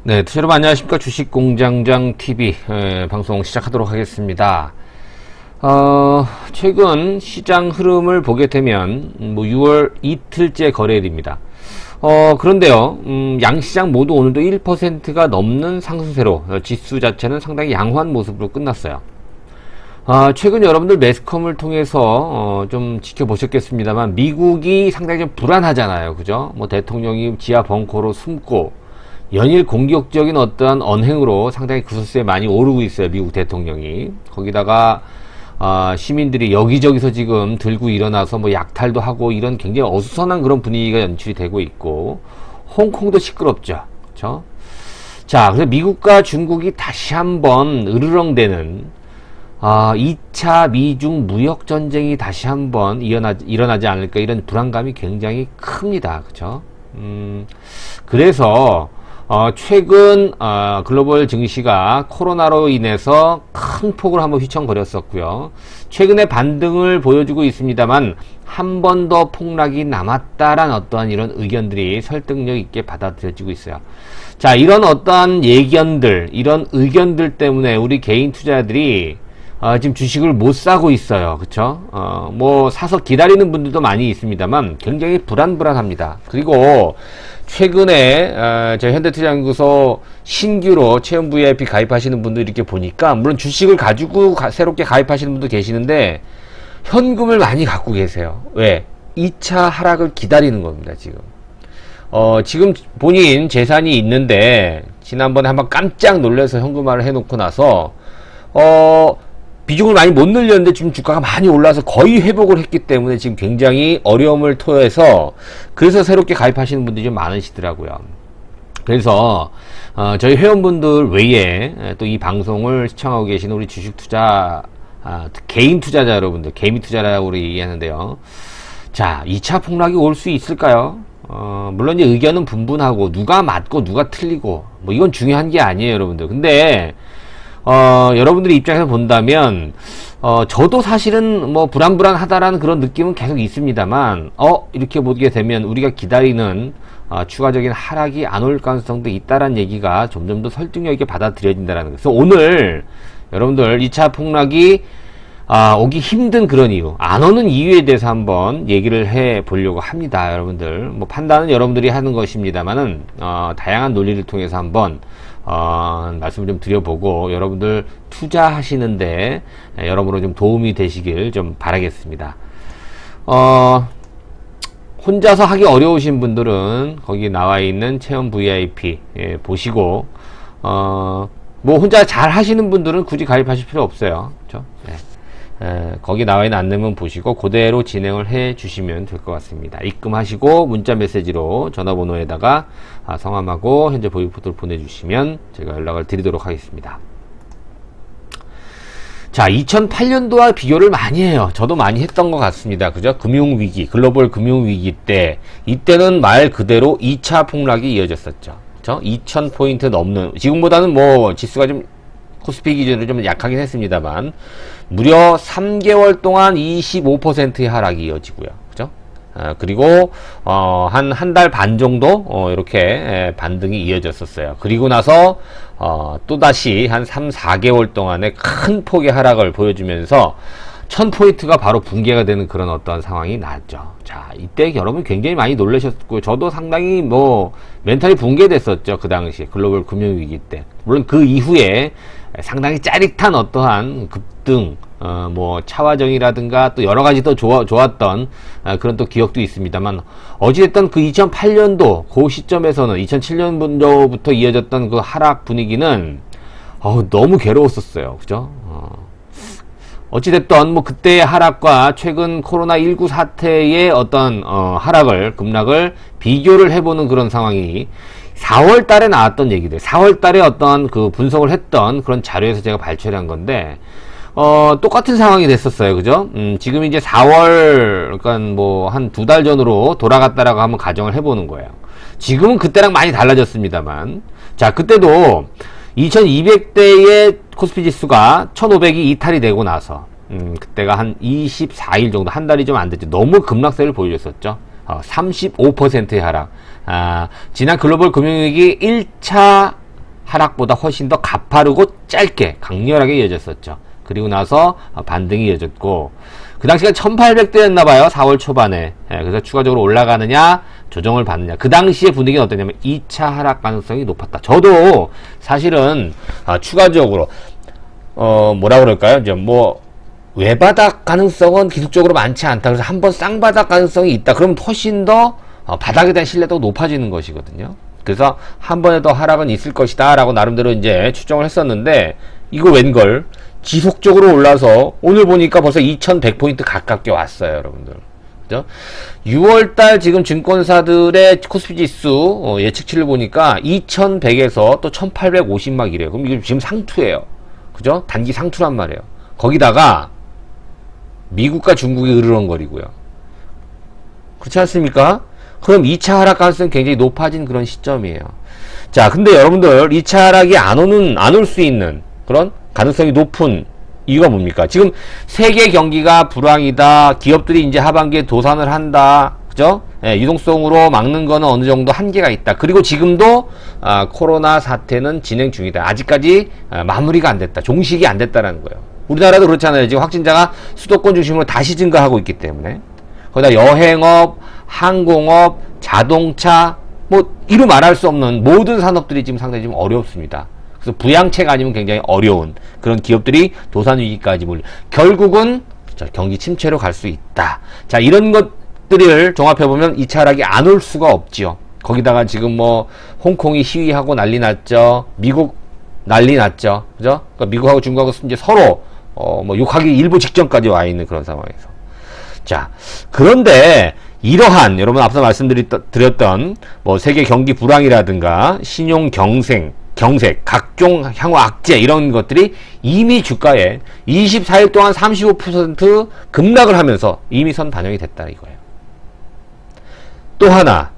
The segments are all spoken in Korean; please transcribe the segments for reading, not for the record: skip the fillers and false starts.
네, 여러분 안녕하십니까. 주식공장장 TV 방송 시작하도록 하겠습니다. 최근 시장 흐름을 보게 되면 6월 이틀째 거래일입니다. 그런데요, 양시장 모두 오늘도 1%가 넘는 상승세로 지수 자체는 상당히 양호한 모습으로 끝났어요. 최근 여러분들 매스컴을 통해서 좀 지켜보셨겠습니다만 미국이 상당히 좀 불안하잖아요. 그죠? 뭐 대통령이 지하 벙커로 숨고 연일 공격적인 어떠한 언행으로 상당히 구설수에 많이 오르고 있어요. 미국 대통령이. 거기다가 시민들이 여기저기서 지금 들고 일어나서 뭐 약탈도 하고 이런 굉장히 어수선한 그런 분위기가 연출이 되고 있고, 홍콩도 시끄럽죠. 그렇죠? 자, 그래서 미국과 중국이 다시 한번 으르렁대는 2차 미중 무역 전쟁이 다시 한번 일어나지 않을까, 이런 불안감이 굉장히 큽니다. 그렇죠? 그래서 최근 글로벌 증시가 코로나로 인해서 큰 폭으로 한번 휘청거렸었고요. 최근에 반등을 보여주고 있습니다만 한 번 더 폭락이 남았다란 어떠한 이런 의견들이 설득력 있게 받아들여지고 있어요. 자, 이런 어떠한 예견들, 이런 의견들 때문에 우리 개인 투자자들이 지금 주식을 못 사고 있어요. 그쵸? 뭐 사서 기다리는 분들도 많이 있습니다만 굉장히 불안합니다. 그리고 최근에 저희 현대투자연구소 신규로 체험 VIP 가입하시는 분들 이렇게 보니까, 물론 주식을 가지고 새롭게 가입하시는 분도 계시는데 현금을 많이 갖고 계세요. 왜? 2차 하락을 기다리는 겁니다. 지금 본인 재산이 있는데 지난번에 한번 깜짝 놀라서 현금화를 해놓고 나서 비중을 많이 못 늘렸는데 지금 주가가 많이 올라서 거의 회복을 했기 때문에 지금 굉장히 어려움을 토해서, 그래서 새롭게 가입하시는 분들이 좀 많으시더라고요. 그래서 저희 회원분들 외에 또 이 방송을 시청하고 계시는 우리 주식 투자 개인 투자자 여러분들, 개미 투자라고 우리 얘기하는데요. 자, 2차 폭락이 올 수 있을까요? 물론 이제 의견은 분분하고 누가 맞고 누가 틀리고 뭐 이건 중요한 게 아니에요, 여러분들. 근데 여러분들의 입장에서 본다면, 저도 사실은 뭐 불안하다라는 그런 느낌은 계속 있습니다만, 이렇게 보게 되면 우리가 기다리는, 추가적인 하락이 안 올 가능성도 있다라는 얘기가 점점 더 설득력 있게 받아들여진다라는 거예요. 그래서 오늘, 여러분들 2차 폭락이, 오기 힘든 그런 이유, 안 오는 이유에 대해서 한번 얘기를 해 보려고 합니다, 여러분들. 뭐 판단은 여러분들이 하는 것입니다만은, 다양한 논리를 통해서 한번, 말씀을 좀 드려보고 여러분들 투자하시는데 여러모로 좀 도움이 되시길 좀 바라겠습니다. 혼자서 하기 어려우신 분들은 거기 나와 있는 체험 VIP 보시고, 뭐 혼자 잘 하시는 분들은 굳이 가입하실 필요 없어요. 그렇죠? 거기 나와 있는 안내문 보시고 그대로 진행을 해 주시면 될 것 같습니다. 입금하시고 문자 메시지로 전화번호에다가 성함하고 현재 보유 포토를 보내주시면 제가 연락을 드리도록 하겠습니다. 자, 2008년도와 비교를 많이 해요. 저도 많이 했던 것 같습니다. 그죠? 금융위기, 글로벌 금융위기 때, 이때는 말 그대로 2차 폭락이 이어졌었죠. 그죠? 2000포인트 넘는, 지금보다는 뭐 지수가 좀 코스피 기준으로 좀 약하긴 했습니다만 무려 3개월 동안 25%의 하락이 이어지고요. 그죠? 그리고 한 달 반 정도 이렇게 반등이 이어졌었어요. 그리고 나서 또다시 한 3-4개월 동안의 큰 폭의 하락을 보여주면서 1000포인트가 바로 붕괴가 되는 그런 어떤 상황이 나왔죠. 자, 이때 여러분 굉장히 많이 놀라셨고, 저도 상당히 뭐 멘탈이 붕괴됐었죠. 그 당시 글로벌 금융위기 때. 물론 그 이후에 상당히 짜릿한 어떠한 급등, 뭐 차화정이라든가 또 여러 가지 더 좋았던 그런 또 기억도 있습니다만, 어찌됐든 그 2008년도 그 시점에서는 2007년도부터 이어졌던 그 하락 분위기는 너무 괴로웠었어요. 그죠? 어찌됐든 뭐 그때의 하락과 최근 코로나19 사태의 어떤 급락을 비교를 해보는 그런 상황이 4월 달에 나왔던 얘기들, 4월 달에 어떤 그 분석을 했던 그런 자료에서 제가 발췌를 한 건데, 똑같은 상황이 됐었어요. 그죠? 지금 이제 4월, 그러니까 뭐 한 2달 전으로 돌아갔다라고 한번 가정을 해보는 거예요. 지금은 그때랑 많이 달라졌습니다만, 자, 그때도 2200대의 코스피 지수가 1500이 이탈이 되고 나서 그때가 한 24일 정도, 한 달이 좀 안 됐죠. 너무 급락세를 보여줬었죠. 35%의 하락. 지난 글로벌 금융위기 1차 하락보다 훨씬 더 가파르고 짧게 강렬하게 이어졌었죠. 그리고 나서 반등이 이어졌고, 그 당시가 1800대였나봐요. 4월 초반에. 예, 그래서 추가적으로 올라가느냐 조정을 받느냐, 그 당시의 분위기는 어떠냐면 2차 하락 가능성이 높았다. 저도 사실은 추가적으로 뭐라 그럴까요? 이제 뭐 외바닥 가능성은 기술적으로 많지 않다. 그래서 한번 쌍바닥 가능성이 있다. 그러면 훨씬 더 바닥에 대한 신뢰도가 높아지는 것이거든요. 그래서 한 번에 더 하락은 있을 것이다 라고 나름대로 이제 추정을 했었는데, 이거 웬걸 지속적으로 올라서 오늘 보니까 벌써 2100포인트 가깝게 왔어요, 여러분들. 그죠? 6월달 지금 증권사들의 코스피 지수 예측치를 보니까 2100에서 또 1850 막 이래요. 그럼 이게 지금 상투예요. 그죠? 단기 상투란 말이에요. 거기다가 미국과 중국이 으르렁거리고요. 그렇지 않습니까? 그럼 2차 하락 가능성이 굉장히 높아진 그런 시점이에요. 자, 근데 여러분들 2차 하락이 안 올 수 있는 그런 가능성이 높은 이유가 뭡니까? 지금 세계 경기가 불황이다. 기업들이 이제 하반기에 도산을 한다. 그죠? 예, 유동성으로 막는 거는 어느 정도 한계가 있다. 그리고 지금도 코로나 사태는 진행 중이다. 아직까지 마무리가 안 됐다. 종식이 안 됐다라는 거예요. 우리나라도 그렇잖아요. 지금 확진자가 수도권 중심으로 다시 증가하고 있기 때문에. 거기다 여행업, 항공업, 자동차, 뭐 이루 말할 수 없는 모든 산업들이 지금 상당히 좀 어렵습니다. 그래서 부양책 아니면 굉장히 어려운 그런 기업들이 도산 위기까지 몰려. 결국은 경기 침체로 갈 수 있다. 자, 이런 것들을 종합해 보면 2차 하락이 안 올 수가 없지요. 거기다가 지금 뭐 홍콩이 시위하고 난리 났죠. 미국 난리 났죠. 그죠? 그러니까 미국하고 중국하고 이제 서로 뭐 욕하기 일보 직전까지 와 있는 그런 상황에서. 자, 그런데 이러한 여러분 앞서 말씀드렸던 뭐 세계 경기 불황이라든가 신용 경색, 각종 향후 악재 이런 것들이 이미 주가에 24일 동안 35% 급락을 하면서 이미 선 반영이 됐다 이거예요. 또 하나,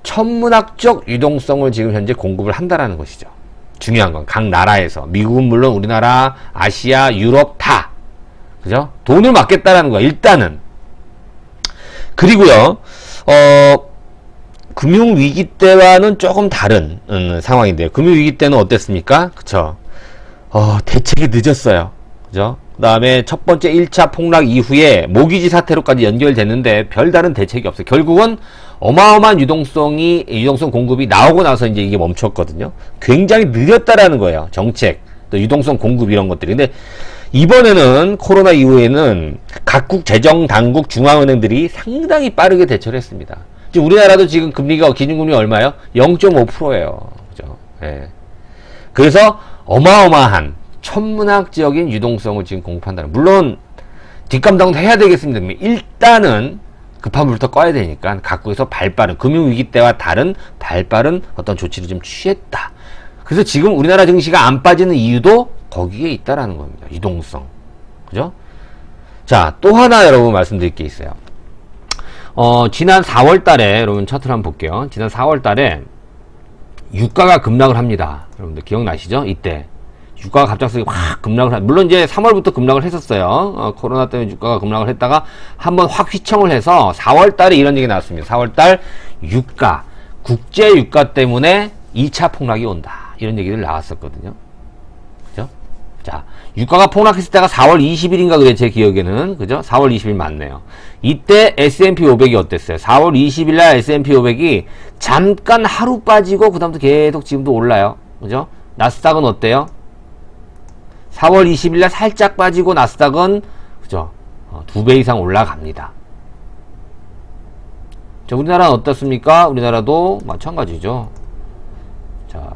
천문학적 유동성을 지금 현재 공급을 한다라는 것이죠. 중요한 건 각 나라에서, 미국은 물론 우리나라, 아시아, 유럽 다, 그죠? 돈을 맡겠다라는 거야 일단은. 그리고요, 금융위기 때와는 조금 다른 상황인데요. 금융위기 때는 어땠습니까? 그쵸? 대책이 늦었어요. 그죠? 그 다음에 첫 번째 1차 폭락 이후에 모기지 사태로까지 연결됐는데 별다른 대책이 없어요. 결국은 어마어마한 유동성 공급이 나오고 나서 이제 이게 멈췄거든요. 굉장히 느렸다라는 거예요. 정책, 또 유동성 공급 이런 것들이. 근데 이번에는 코로나 이후에는 각국 재정당국 중앙은행들이 상당히 빠르게 대처를 했습니다. 지금 우리나라도 지금 금리가 기준금리 얼마예요? 0.5%예요. 그죠? 예. 그래서 어마어마한 천문학적인 유동성을 지금 공급한다는. 물론 뒷감당도 해야 되겠습니다. 일단은 급한 불부터 꺼야 되니까 각국에서 발빠른 금융위기 때와 다른 발빠른 어떤 조치를 좀 취했다. 그래서 지금 우리나라 증시가 안 빠지는 이유도 거기에 있다라는 겁니다. 유동성. 그죠? 자, 또 하나 여러분 말씀드릴 게 있어요. 지난 4월 달에, 여러분 차트를 한번 볼게요. 지난 4월 달에 유가가 급락을 합니다. 여러분들 기억나시죠? 이때. 유가가 갑작스레 확 급락을 물론 이제 3월부터 급락을 했었어요. 코로나 때문에 유가가 급락을 했다가 한번 확 휘청을 해서 4월 달에 이런 얘기 나왔습니다. 4월 달 유가, 국제 유가 때문에 2차 폭락이 온다. 이런 얘기들 나왔었거든요. 그죠? 자, 유가가 폭락했을 때가 4월 20일인가 그래, 제 기억에는. 그죠? 4월 20일 맞네요. 이때 S&P 500이 어땠어요? 4월 20일 날 S&P 500이 잠깐 하루 빠지고 그다음부터 계속 지금도 올라요. 그죠? 나스닥은 어때요? 4월 20일 날 살짝 빠지고 나스닥은 그죠? 2배 이상 올라갑니다. 자, 우리나라는 어떻습니까? 우리나라도 마찬가지죠. 자,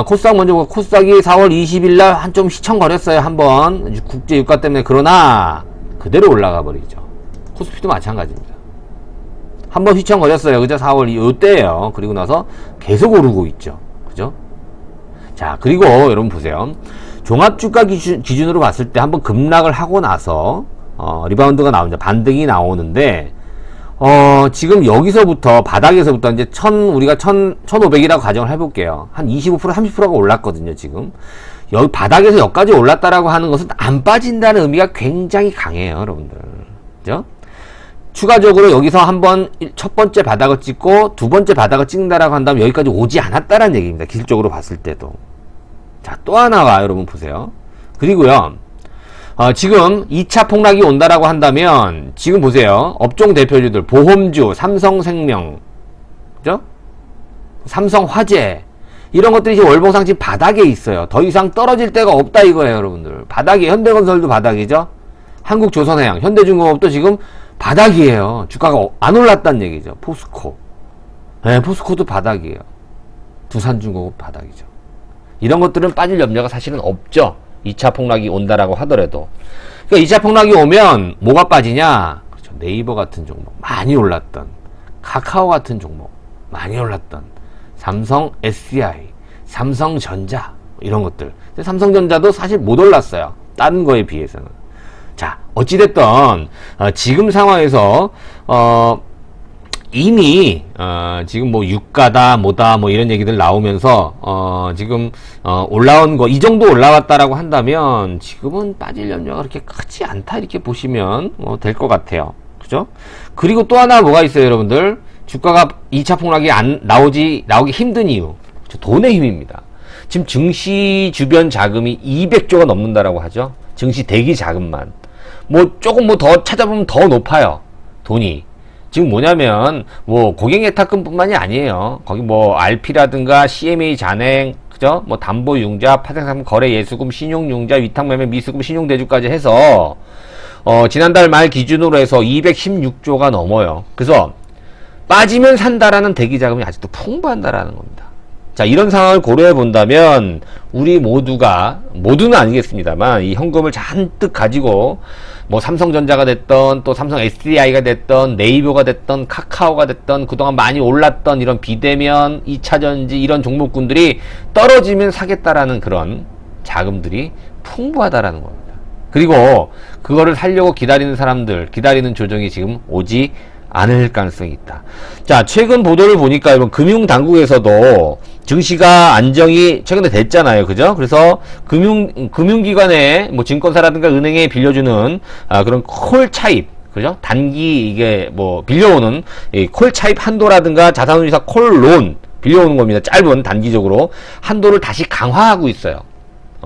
코스닥 먼저 보고, 코스닥이 4월 20일 날 한 좀 휘청거렸어요. 한번 국제 유가 때문에. 그러나 그대로 올라가 버리죠. 코스피도 마찬가지입니다. 한번 휘청거렸어요. 그죠? 4월 이때예요. 그리고 나서 계속 오르고 있죠. 그죠? 자, 그리고 여러분 보세요. 종합주가 기준으로 봤을 때 한번 급락을 하고 나서 리바운드가 나오죠. 반등이 나오는데 지금 여기서부터 바닥에서부터 이제 우리가 1,500이라고 가정을 해볼게요. 한 25% 30%가 올랐거든요. 지금 여기 바닥에서 여기까지 올랐다라고 하는 것은 안 빠진다는 의미가 굉장히 강해요, 여러분들. 그죠? 추가적으로 여기서 한번 첫 번째 바닥을 찍고 두 번째 바닥을 찍는다라고 한다면 여기까지 오지 않았다라는 얘기입니다. 기술적으로 봤을 때도. 자, 또 하나가 여러분 보세요. 그리고요, 지금 2차 폭락이 온다라고 한다면 지금 보세요. 업종 대표주들 보험주, 삼성생명, 그죠? 삼성화재 이런 것들이 지금 월봉상 지금 바닥에 있어요. 더 이상 떨어질 데가 없다 이거예요, 여러분들. 바닥이 현대건설도 바닥이죠. 한국조선해양, 현대중공업도 지금 바닥이에요. 주가가 안 올랐다는 얘기죠. 포스코. 네, 포스코도 바닥이에요. 두산중공업 바닥이죠. 이런 것들은 빠질 염려가 사실은 없죠. 2차 폭락이 온다라고 하더라도. 그러니까 2차 폭락이 오면 뭐가 빠지냐? 그렇죠. 네이버 같은 종목 많이 올랐던, 카카오 같은 종목 많이 올랐던, 삼성 SDI, 삼성전자 이런 것들. 근데 삼성전자도 사실 못 올랐어요. 다른 거에 비해서는. 자, 어찌됐든 지금 상황에서 이미 지금 뭐 유가다 뭐다 뭐 이런 얘기들 나오면서 지금 올라온 거 이 정도 올라왔다라고 한다면 지금은 빠질 염려가 그렇게 크지 않다 이렇게 보시면 될 것 같아요. 그죠? 그리고 또 하나 뭐가 있어요, 여러분들? 주가가 2차 폭락이 나오기 힘든 이유. 돈의 힘입니다. 지금 증시 주변 자금이 200조가 넘는다라고 하죠. 증시 대기 자금만. 뭐 조금 뭐 더 찾아보면 더 높아요. 돈이. 지금 뭐냐면 뭐 고객예탁금 뿐만이 아니에요. 거기 뭐 RP라든가 CMA 잔행, 그죠? 뭐 담보융자, 파생상품 거래 예수금, 신용융자, 위탁매매 미수금, 신용대주까지 해서 지난달 말 기준으로 해서 216조가 넘어요. 그래서 빠지면 산다라는 대기자금이 아직도 풍부한다라는 겁니다. 자, 이런 상황을 고려해 본다면 우리 모두는 아니겠습니다만 이 현금을 잔뜩 가지고 뭐 삼성전자가 됐던 또 삼성 SDI가 됐던 네이버가 됐던 카카오가 됐던 그동안 많이 올랐던 이런 비대면 2차전지 이런 종목군들이 떨어지면 사겠다라는 그런 자금들이 풍부하다라는 겁니다. 그리고 그거를 살려고 기다리는 사람들, 기다리는 조정이 지금 오지 않을 가능성이 있다. 자, 최근 보도를 보니까 여러분 금융당국에서도 증시가 안정이 최근에 됐잖아요. 그죠? 그래서 금융기관에 뭐 증권사라든가 은행에 빌려주는 그런 콜 차입, 그죠? 단기 이게 뭐 빌려오는 이 콜 차입 한도라든가 자산운용사 콜론 빌려오는 겁니다. 짧은 단기적으로 한도를 다시 강화하고 있어요.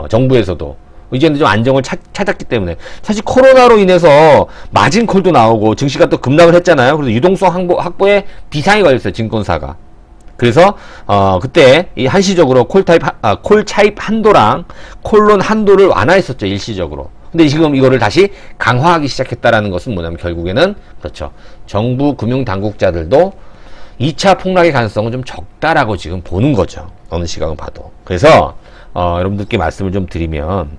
정부에서도. 이제는 좀 안정을 찾았기 때문에 사실 코로나로 인해서 마진콜도 나오고 증시가 또 급락을 했잖아요. 그래서 유동성 확보에 비상이 걸렸어요, 증권사가. 그래서 그때 이 한시적으로 콜 차입 한도랑 콜론 한도를 완화했었죠, 일시적으로. 근데 지금 이거를 다시 강화하기 시작했다라는 것은 뭐냐면 결국에는 그렇죠, 정부 금융 당국자들도 2차 폭락의 가능성은 좀 적다라고 지금 보는 거죠, 어느 시각은 봐도. 그래서 여러분들께 말씀을 좀 드리면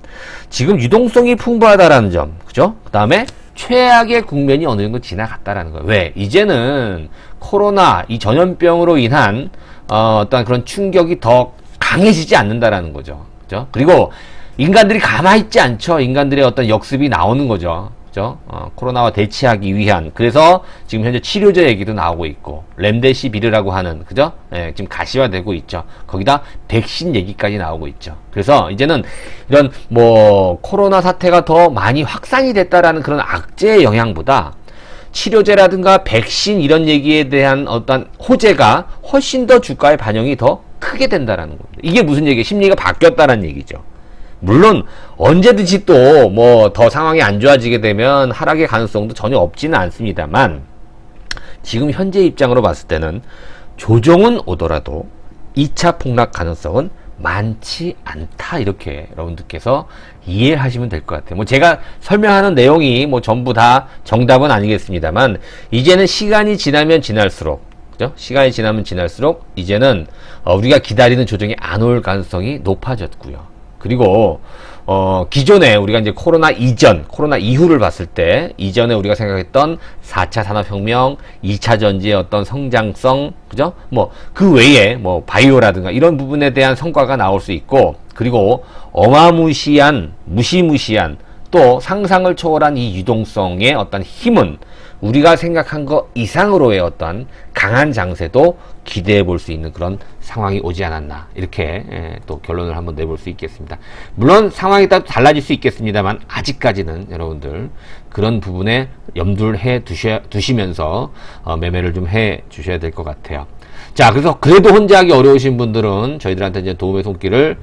지금 유동성이 풍부하다라는 점, 그죠? 그 다음에 최악의 국면이 어느 정도 지나갔다라는 거예요. 왜? 이제는 코로나 이 전염병으로 인한 어떤 그런 충격이 더 강해지지 않는다라는 거죠. 그죠? 그리고 인간들이 가만히 있지 않죠. 인간들의 어떤 역습이 나오는 거죠. 그죠? 코로나와 대치하기 위한. 그래서 지금 현재 치료제 얘기도 나오고 있고, 렘데시비르라고 하는, 그죠? 예, 지금 가시화되고 있죠. 거기다 백신 얘기까지 나오고 있죠. 그래서 이제는 이런 뭐 코로나 사태가 더 많이 확산이 됐다라는 그런 악재의 영향보다 치료제라든가 백신 이런 얘기에 대한 어떤 호재가 훨씬 더 주가의 반영이 더 크게 된다라는 겁니다. 이게 무슨 얘기예요? 심리가 바뀌었다는 얘기죠. 물론 언제든지 또 뭐 더 상황이 안 좋아지게 되면 하락의 가능성도 전혀 없지는 않습니다만 지금 현재 입장으로 봤을 때는 조정은 오더라도 2차 폭락 가능성은 많지 않다, 이렇게 여러분들께서 이해하시면 될 것 같아요. 뭐 제가 설명하는 내용이 뭐 전부 다 정답은 아니겠습니다만 이제는 시간이 지나면 지날수록, 그죠? 시간이 지나면 지날수록 이제는 우리가 기다리는 조정이 안 올 가능성이 높아졌고요. 그리고 기존에 우리가 이제 코로나 이전, 코로나 이후를 봤을 때 이전에 우리가 생각했던 4차 산업혁명, 2차 전지의 어떤 성장성, 그죠? 뭐 그 외에 뭐 바이오라든가 이런 부분에 대한 성과가 나올 수 있고, 그리고 어마무시한, 무시무시한 또 상상을 초월한 이 유동성의 어떤 힘은 우리가 생각한 것 이상으로의 어떤 강한 장세도 기대해 볼 수 있는 그런 상황이 오지 않았나, 이렇게 또 결론을 한번 내볼 수 있겠습니다. 물론 상황에 따라 달라질 수 있겠습니다만 아직까지는 여러분들 그런 부분에 염두를 해 두시면서 매매를 좀 해 주셔야 될 것 같아요. 자, 그래서 그래도 혼자 하기 어려우신 분들은 저희들한테 이제 도움의 손길을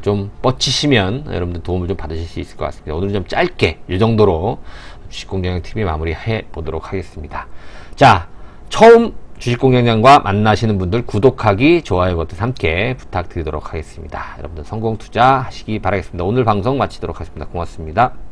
좀 뻗치시면 여러분들 도움을 좀 받으실 수 있을 것 같습니다. 오늘은 좀 짧게 이 정도로 주식공략 TV 마무리해 보도록 하겠습니다. 자, 처음 주식공략장과 만나시는 분들 구독하기, 좋아요 버튼 함께 부탁드리도록 하겠습니다. 여러분들 성공 투자하시기 바라겠습니다. 오늘 방송 마치도록 하겠습니다. 고맙습니다.